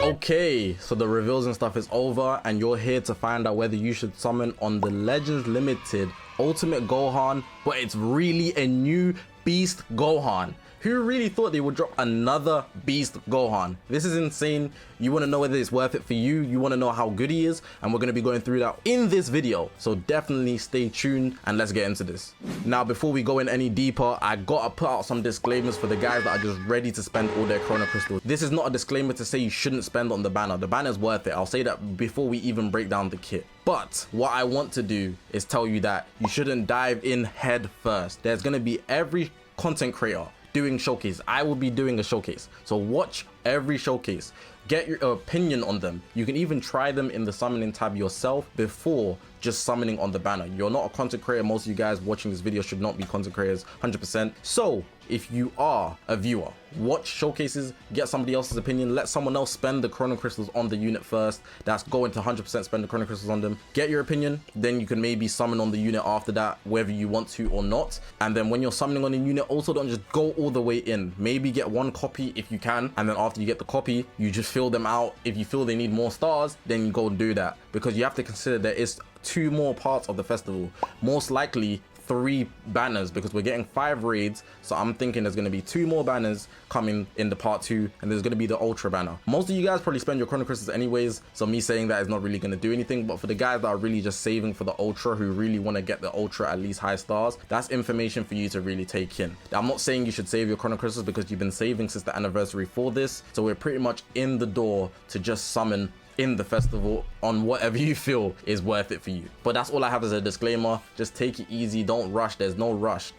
Okay, so the reveals and stuff is over, and you're here to find out whether you should summon on the Legends Limited Ultimate Gohan, but it's really a new Beast Gohan. Who really thought they would drop another Beast Gohan? This is insane. You want to know whether it's worth it for you. You want to know how good he is, and we're going to be going through that in this video. So definitely stay tuned and let's get into this. Now, before we go in any deeper, I gotta put out some disclaimers for the guys that are just ready to spend all their Chrono Crystals. This is not a disclaimer to say you shouldn't spend on the banner. The banner is worth it. I'll say that before we even break down the kit. But what I want to do is tell you that you shouldn't dive in head first. There's going to be every content creator doing showcase. I will be doing a showcase, so watch every showcase, get your opinion on them. You can even try them in the summoning tab yourself before just summoning on the banner. You're not a content creator. Most of you guys watching this video should not be content creators 100%. So if you are a viewer, watch showcases, get somebody else's opinion, let someone else spend the Chrono Crystals on the unit first. That's going to 100% spend the Chrono Crystals on them. Get your opinion, then you can maybe summon on the unit after that, whether you want to or not. And then when you're summoning on the unit, also don't just go all the way in. Maybe get one copy if you can, and then after you get the copy, you just fill them out. If you feel they need more stars, then you go and do that, because you have to consider there is 2 more parts of the festival, most likely 3 banners, because we're getting 5 raids. So I'm thinking there's going to be 2 more banners coming in the part 2, and there's going to be the ultra banner. Most of you guys probably spend your Chrono Crystals anyways, so me saying that is not really going to do anything. But for the guys that are really just saving for the ultra, who really want to get the ultra at least high stars, that's information for you to really take in. I'm not saying you should save your Chrono Crystals, because you've been saving since the anniversary for this, so we're pretty much in the door to just summon in the festival on whatever you feel is worth it for you. But that's all I have as a disclaimer. Just take it easy, don't rush. There's no rush.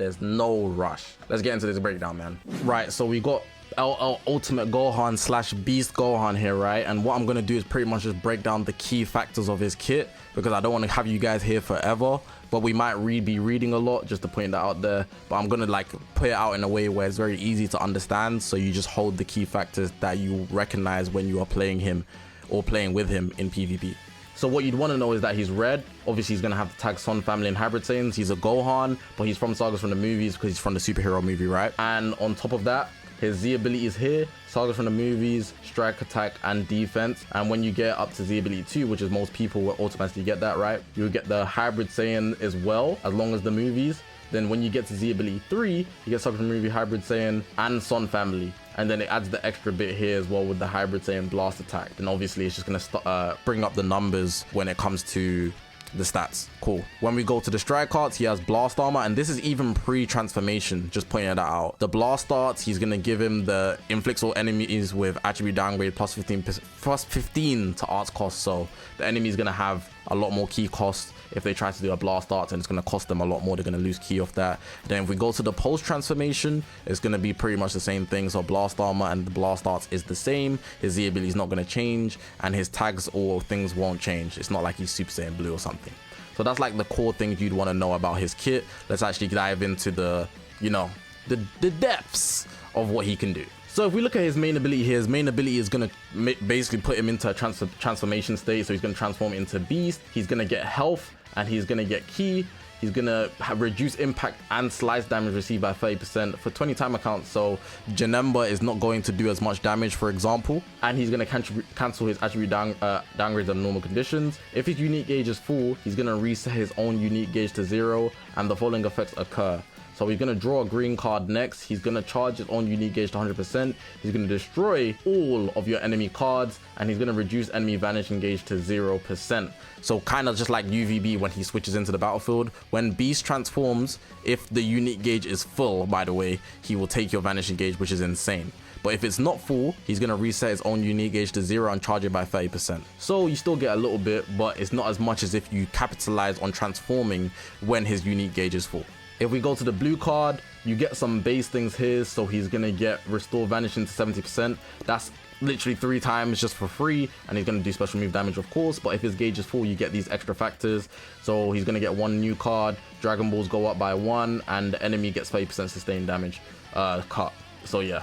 Let's get into this breakdown, man. Right, so we got LL Ultimate Gohan slash Beast Gohan here, right? And what I'm gonna do is pretty much just break down the key factors of his kit, because I don't want to have you guys here forever, but we might be reading a lot, just to point that out there. But I'm gonna like put it out in a way where it's very easy to understand, so you just hold the key factors that you recognize when you are playing him or playing with him in PvP. So what you'd want to know is that he's red. Obviously he's going to have the tag Son Family and Hybrid Saiyans. He's a Gohan, but he's from Sagas from the movies, because he's from the superhero movie, right? And on top of that, his Z ability is here, Sagas from the movies, strike, attack, and defense. And when you get up to Z ability 2, which is most people will automatically get that, right? You'll get the Hybrid Saiyan as well, as long as the movies. Then when you get to Z ability 3, you get Sagas from the movie, Hybrid Saiyan, and Son Family. And then it adds the extra bit here as well with the Hybrid Saiyan blast attack. Then obviously it's just gonna bring up the numbers when it comes to the stats. Cool. When we go to the strike cards, he has blast armor, and this is even pre-transformation, just pointing that out. The blast starts, he's gonna give him the inflicts all enemies with attribute downgrade plus 15 to arts cost. So the enemy is gonna have a lot more key costs if they try to do a blast art, and it's going to cost them a lot more. They're going to lose key off that. Then if we go to the post transformation, it's going to be pretty much the same thing. So blast armor and the blast arts is the same. His Z ability is not going to change, and his tags or things won't change. It's not like he's Super Saiyan Blue or something. So that's like the core things you'd want to know about his kit. Let's actually dive into the, you know, the depths of what he can do. So if we look at his main ability here, his main ability is going to basically put him into a transformation state. So he's going to transform into Beast. He's going to get health, and he's going to get ki. He's going to reduce impact and slice damage received by 30% for 20 time accounts. So Janemba is not going to do as much damage, for example. And he's going to cancel his attribute downgrades under normal conditions. If his unique gauge is full, he's going to reset his own unique gauge to 0, and the following effects occur. So he's going to draw a green card next. He's going to charge his own unique gauge to 100%. He's going to destroy all of your enemy cards, and he's going to reduce enemy vanishing gauge to 0%. So kind of just like UVB when he switches into the battlefield. When Beast transforms, if the unique gauge is full, by the way, he will take your vanishing gauge, which is insane. But if it's not full, he's going to reset his own unique gauge to 0 and charge it by 30%. So you still get a little bit, but it's not as much as if you capitalize on transforming when his unique gauge is full. If we go to the blue card, you get some base things here. So he's going to get restore vanishing to 70%. That's literally 3 times just for free, and he's going to do special move damage, of course. But if his gauge is full, you get these extra factors. So he's going to get 1 new card, Dragon Balls go up by 1, and the enemy gets 30% sustained damage cut. So yeah,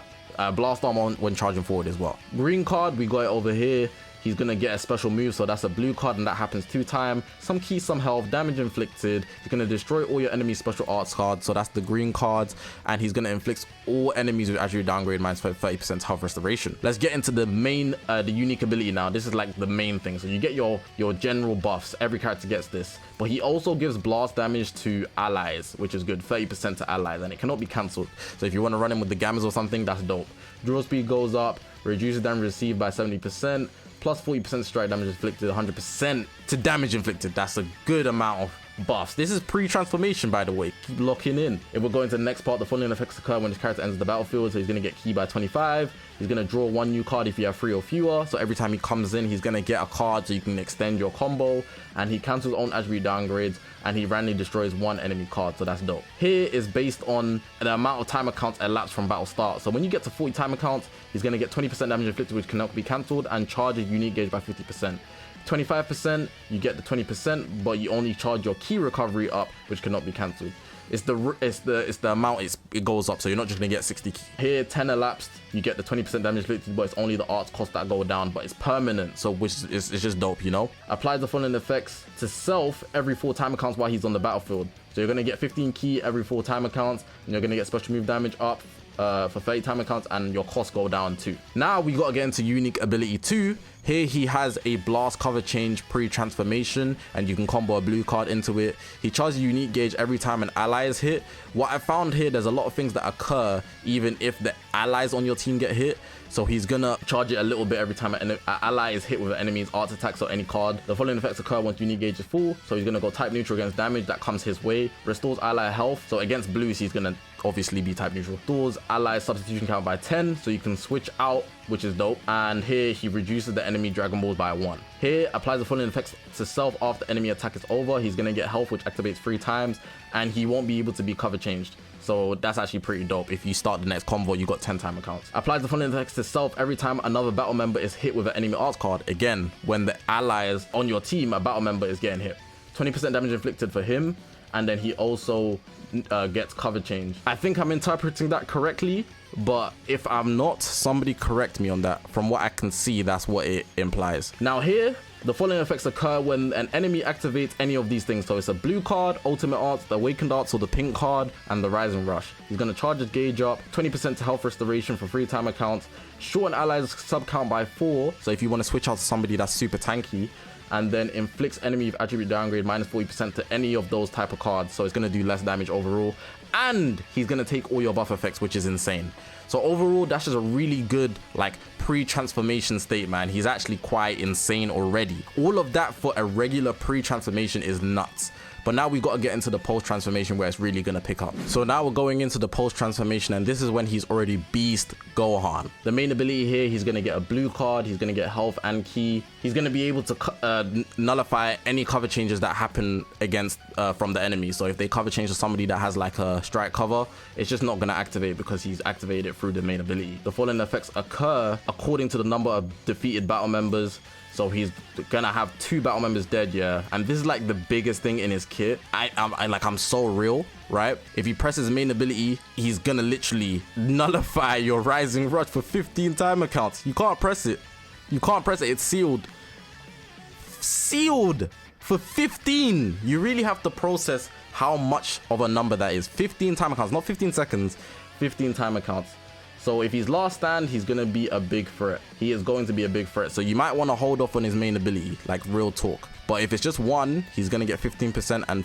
blast armor when charging forward as well. Green card, we got it over here. he's gonna get a special move, so that's a blue card, and that happens 2 times. Some key, some health, damage inflicted. He's gonna destroy all your enemies' special arts cards, so that's the green cards, and he's gonna inflict all enemies with attribute downgrade minus 30% health restoration. Let's get into the main, the unique ability now. This is like the main thing. So you get your general buffs. Every character gets this, but he also gives blast damage to allies, which is good, 30% to allies, and it cannot be cancelled. So if you want to run him with the gammas or something, that's dope. Draw speed goes up, reduces damage received by 70%, plus 40% strike damage inflicted, 100% to damage inflicted. That's a good amount of buffs. This is pre-transformation, by the way. Keep locking in. If we're going to the next part, the following effects occur when this character enters the battlefield. So he's going to get key by 25. He's going to draw 1 new card if you have 3 or fewer. So every time he comes in, he's going to get a card so you can extend your combo. And he cancels his own attribute downgrades, and he randomly destroys 1 enemy card. So that's dope. Here is based on the amount of timer counts elapsed from battle start. So when you get to 40 timer counts, he's going to get 20% damage inflicted, which cannot be cancelled, and charge a unique gauge by 50%. 25%, you get the 20%, but you only charge your key recovery up, which cannot be cancelled. It's the amount it goes up, so you're not just gonna get 60 key. Here, 10 elapsed, you get the 20% damage inflicted, but it's only the arts cost that go down, but it's permanent, so which is it's just dope, you know. Applies the following effects to self every 4 timer counts while he's on the battlefield. So you're gonna get 15 key every 4 timer counts, and you're gonna get special move damage up for 30 timer counts, and your costs go down too. Now we gotta get into unique ability 2. Here he has a blast cover change pre-transformation, and you can combo a blue card into it. He charges a unique gauge every time an ally is hit. What I found here, there's a lot of things that occur even if the allies on your team get hit. So he's gonna charge it a little bit every time an ally is hit with an enemy's art attacks or any card. The following effects occur once unique gauge is full. So he's gonna go type neutral against damage that comes his way. Restores ally health. So against blues, he's gonna obviously be type neutral. Restores ally substitution count by 10, so you can switch out, which is dope. And here he reduces the enemy Dragon Balls by 1. Here applies the following effects to self after enemy attack is over. He's gonna get health, which activates 3 times, and he won't be able to be cover changed. So that's actually pretty dope. If you start the next combo, you got 10 timer counts. Applies the following effects to self every time another battle member is hit with an enemy arts card. Again, when the allies on your team, a battle member is getting hit. 20% damage inflicted for him, and then he also gets cover change. I think I'm interpreting that correctly, but if I'm not, somebody correct me on that. From what I can see, that's what it implies. Now here, the following effects occur when an enemy activates any of these things. So it's a blue card, ultimate arts, the awakened arts, or the pink card, and the rising rush. He's going to charge his gauge up, 20% to health restoration for 3 timer counts, shorten allies sub count by 4. So if you want to switch out to somebody that's super tanky, and then inflicts enemy with attribute downgrade minus 40% to any of those type of cards. So it's going to do less damage overall, and he's going to take all your buff effects, which is insane. So overall, that's just a really good like pre-transformation state, man. He's actually quite insane already. All of that for a regular pre-transformation is nuts. But now we've got to get into the post-transformation where it's really going to pick up. So now we're going into the post-transformation, and this is when he's already Beast Gohan. The main ability here, he's going to get a blue card, he's going to get health and key. He's going to be able to nullify any cover changes that happen against from the enemy. So if they cover change to somebody that has like a strike cover, it's just not going to activate because he's activated it through the main ability. The following effects occur according to the number of defeated battle members. So he's gonna have 2 battle members dead, yeah. And this is like the biggest thing in his kit. I'm so real, right? If he presses his main ability, he's gonna literally nullify your rising rush for 15 timer counts. You can't press it. You can't press it. It's sealed. Sealed for 15. You really have to process how much of a number that is. 15 timer counts, not 15 seconds. 15 timer counts. So if he's last stand, he's going to be a big threat. He is going to be a big threat. So you might want to hold off on his main ability, like real talk. But if it's just 1, he's going to get 15% and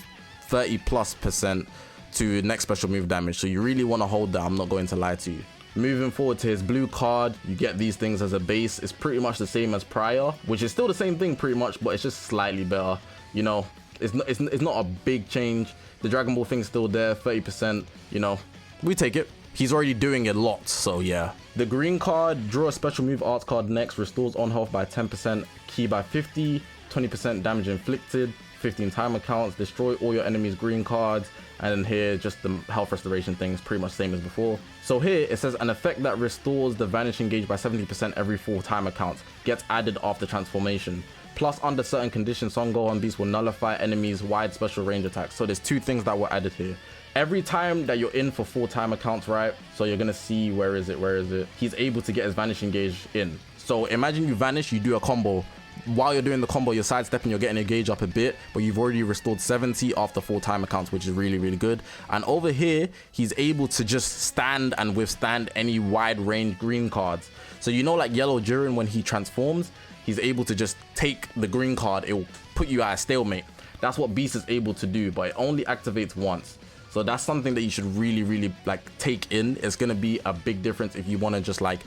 30+% to next special move damage. So you really want to hold that. I'm not going to lie to you. Moving forward to his blue card, you get these things as a base. It's pretty much the same as prior, which is still the same thing pretty much, but it's just slightly better. You know, it's not a big change. The Dragon Ball thing's still there, 30%, you know, we take it. He's already doing a lot, so yeah. The green card, draw a special move arts card next, restores on health by 10%, key by 50, 20% damage inflicted, 15 timer counts, destroy all your enemies' green cards, and then here, just the health restoration thing is pretty much the same as before. So here, it says an effect that restores the vanishing gauge by 70% every 4 timer counts gets added after transformation. Plus, under certain conditions, Son Gohan Beast will nullify enemies' wide special range attacks. So there's 2 things that were added here. Every time that you're in for 4 timer counts, right? So you're gonna see, where is it? He's able to get his vanishing gauge in. So imagine you vanish, you do a combo. While you're doing the combo, you're sidestepping, you're getting your gauge up a bit, but you've already restored 70 after 4 timer counts, which is really, really good. And over here, he's able to just stand and withstand any wide range green cards. So you know, like Yellow Jiren, when he transforms, he's able to just take the green card, it will put you at a stalemate. That's what Beast is able to do, but it only activates once. So that's something that you should really like take in. It's gonna be a big difference if you want to just like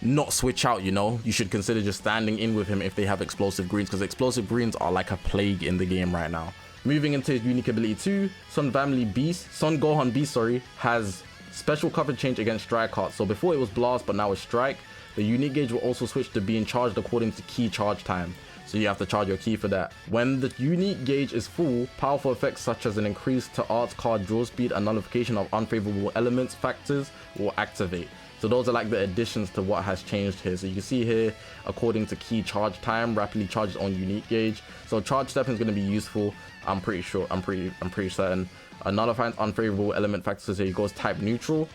not switch out, you know. You should consider just standing in with him if they have explosive greens, because explosive greens are like a plague in the game right now. Moving into his unique ability 2, Son Gohan Beast, has special cover change against strike hearts. So before it was blast, but now it's strike. The unique gauge will also switch to being charged according to key charge time. So you have to charge your key for that. When the unique gauge is full, powerful effects such as an increase to arts card draw speed and nullification of unfavorable elements factors will activate. So those are like the additions to what has changed here. So you can see here, according to key charge time, rapidly charges on unique gauge. So charge stepping is going to be useful. I'm pretty sure. I'm pretty certain. Nullifying unfavorable element factors. So he goes type neutral,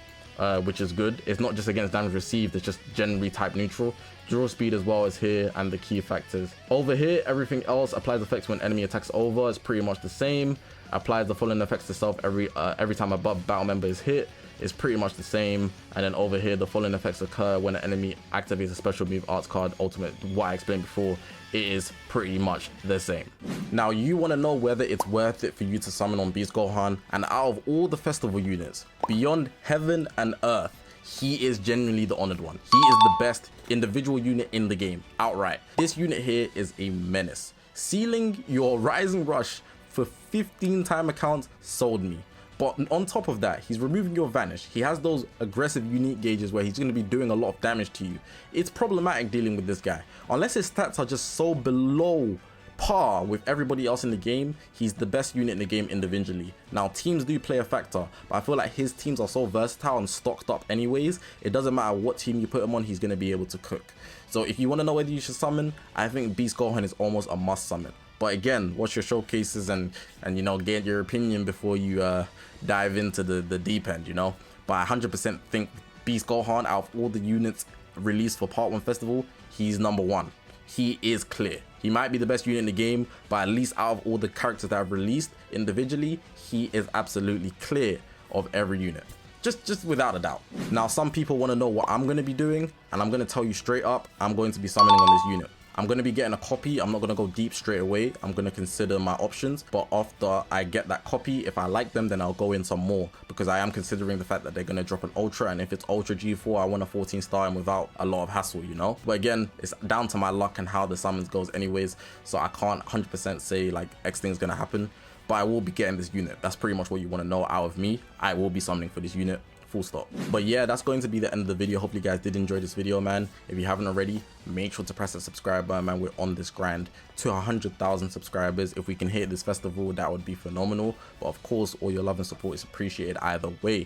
which is good. It's not just against damage received. It's just generally type neutral. Draw speed as well is here, and the key factors. Over here, everything else applies effects when enemy attacks over. It's pretty much the same. Applies the following effects to self every time a battle member is hit. Is pretty much the same. And then over here, the following effects occur when an enemy activates a special move, arts card, ultimate. What I explained before, it is pretty much the same. Now you want to know whether it's worth it for you to summon on Beast Gohan, and out of all the festival units beyond heaven and earth, he is genuinely the honored one. He is the best individual unit in the game outright. This unit here is a menace. Sealing your Rising Rush for 15 timer counts sold me. But on top of that, he's removing your vanish. He has those aggressive unique gauges where he's going to be doing a lot of damage to you. It's problematic dealing with this guy. Unless his stats are just so below par with everybody else in the game, he's the best unit in the game individually. Now teams do play a factor, but I feel like his teams are so versatile and stocked up anyways, it doesn't matter what team you put him on, he's going to be able to cook. So if you want to know whether you should summon, I think Beast Gohan is almost a must summon. But again, watch your showcases and you know, get your opinion before you dive into the deep end, you know. But I 100% think Beast Gohan, out of all the units released for Part 1 Festival, he's number 1. He is clear. He might be the best unit in the game, but at least out of all the characters that I've released individually, he is absolutely clear of every unit. Just without a doubt. Now some people want to know what I'm going to be doing, and I'm going to tell you straight up, I'm going to be summoning on this unit. I'm going to be getting a copy. I'm not going to go deep straight away. I'm going to consider my options, but after I get that copy, if I like them, then I'll go in some more, because I am considering the fact that they're going to drop an ultra, and if it's ultra G4, I want a 14 star and without a lot of hassle, you know. But again, it's down to my luck and how the summons goes anyways, so I can't 100% say like X thing's going to happen, but I will be getting this unit. That's pretty much what you want to know out of me. I will be summoning for this unit. Full stop. But yeah, that's going to be the end of the video. Hopefully you guys did enjoy this video, man. If you haven't already, make sure to press that subscribe button, man. We're on this grind to 100,000 subscribers. If we can hit this festival, that would be phenomenal. But of course, all your love and support is appreciated either way.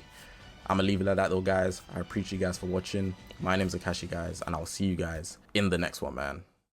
I'm gonna leave it at that though, guys. I appreciate you guys for watching. My name's Zakashi, guys, and I'll see you guys in the next one, man.